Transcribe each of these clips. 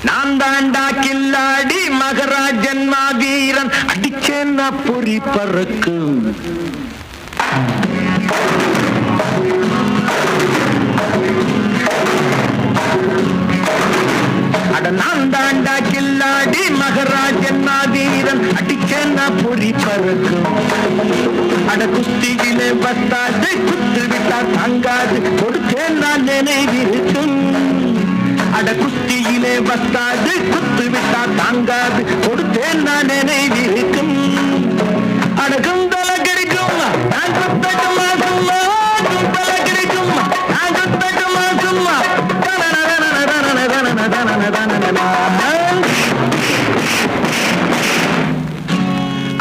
நான் தாண்டா கில்லாடி மகராஜன் மாவீரன் அடிச்சேன்னா பொறி பறக்கும். அட நான் தாண்டா கில்லாடி மகராஜன் மாவீரன் அடிச்சேன்னா பொறி பறக்கும். அட குஸ்தியிலே பத்தாது குத்து விட்டா தாங்காது கொடுத்தேன்னா நினைவிருக்கும். அட குஸ்தியிலே பத்தாது குத்து விட்டா தாங்காது கொடுத்தேன்னா நினைவிருக்கும். அட குந்தல கிடைக்கும் நான் குத்தட்டுமா சும்மா, குந்தல கிடைக்கும் நான் குத்தட்டுமா சும்மா.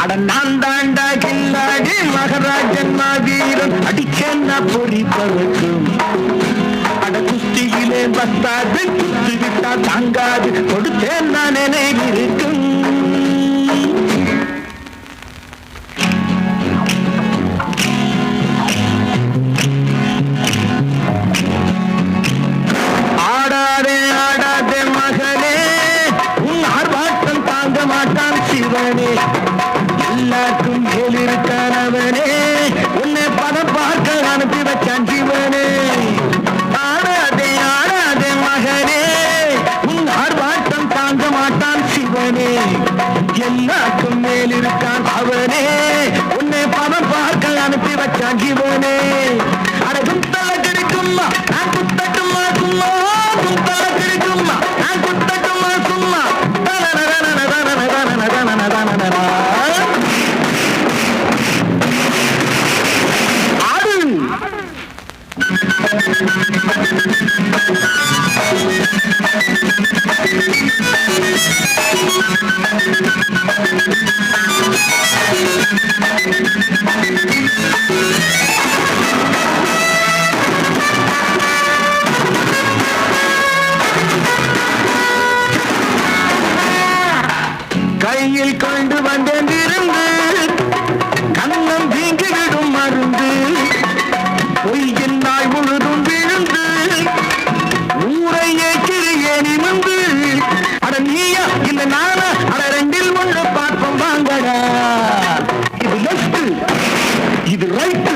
அட நான் தாண்டா கில்லாடி மகராஜன் மாவீரன் அடிச்சேன்னா பொறி பறக்கும். அட குஸ்தியிலே பத்தாது குத்து விட்டா தாங்காது கொடுத்தேன்னா நினைவிருக்கும். ஆடாதே ஆடாதே மகனே உன் ஆர்ப்பாட்டம் தாங்க மாட்டான் சிவனே. எல்லாருக்கும் மேலிருக்கானவனே உன்னை பதம் பார்க்க அனுப்பி வச்சான் சிவனே. ஆடாதே ஆடாதே மகனே உன் ஆர்ப்பாட்டம் தாங்க மாட்டான் சிவனே. எல்லாருக்கும் மேலிருக்கான் அவனே உன்னை பதம் பார்க்க அனுப்பி வச்சான் சிவனே. அட குத்தல கிடைக்குமா நான் குத்தட்டுமா சும்மா, குத்தல கிடைக்குமா நான் குத்தட்டுமா சும்மா. கையில் கொண்டு வந்தேன் இருந்து கண்ணம் வீங்கிவிடும் மருந்து. பொய்யின் நாள் முழுதும் விழுந்து ஊரை ஏற்றியே நிமிந்து. அட நீயா இல்ல நானா அட ரெண்டில் ஒன்று பார்ப்போம் வாங்கடா. இது லெஃப்ட் இது ரைட்டு,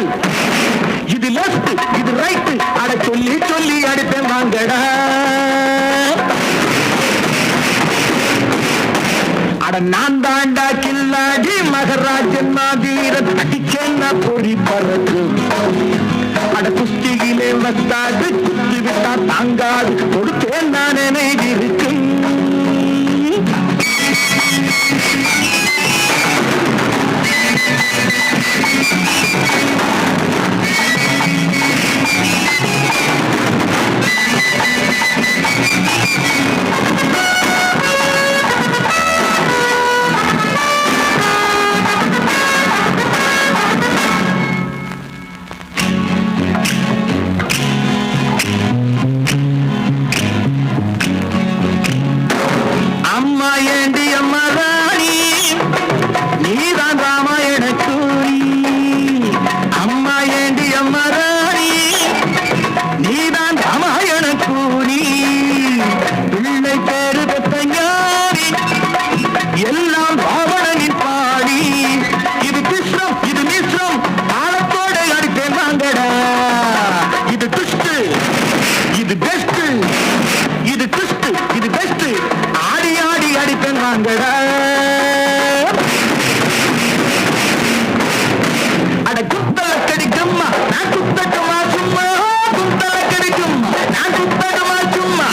இது லெஃப்ட் இது ரைட்டு. அட சொல்லி சொல்லி அடிப்பேன் வாங்கடா. அட நான் தாண்டா கில்லாடி மகராஜன் மாவீரன் அடிச்சேன்னா பொறி பறக்கும். அட குஸ்தியிலே வந்தாது குத்து விட்டா தாங்காது கொடுத்தேன்னா நினைவிருக்கும். அம்மா ஏண்டி அம்மா ராணி நீதான் ராமாயண கூறி. அம்மா ஏண்டி அம்மா ராணி நீதான் ராமாயண கூறி. பிள்ளை பேரு பெற்ற ஞானி எல்லாம் ராவணனின் பாடி. இது கிருஷ்ணம் இது மிஸ்ரம் காலத்தோட அடிப்பேன் வாங்கடா. இது துஷ்டு இது பெஸ்ட், இது துஷ்டு இது பெஸ்ட். ஆடி ஆடி அடிப்பேன் வாங்கடா. அட குத்தல கிடைக்குமா நான் குத்தட்டுமா சும்மா, குத்தல கிடைக்குமா நான் குத்தட்டுமா சும்மா.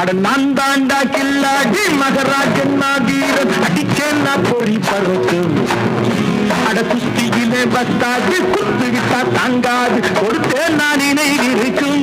அட நான் தாண்டா கில்லாடி மகராஜன் மாவீரன் அடிச்சேன்னா பொறி பறக்கும். அட குஸ்தியிலே பத்தாது குத்து விட்டா தாங்காது கொடுத்தேன் நான் நினைவிருக்கும்.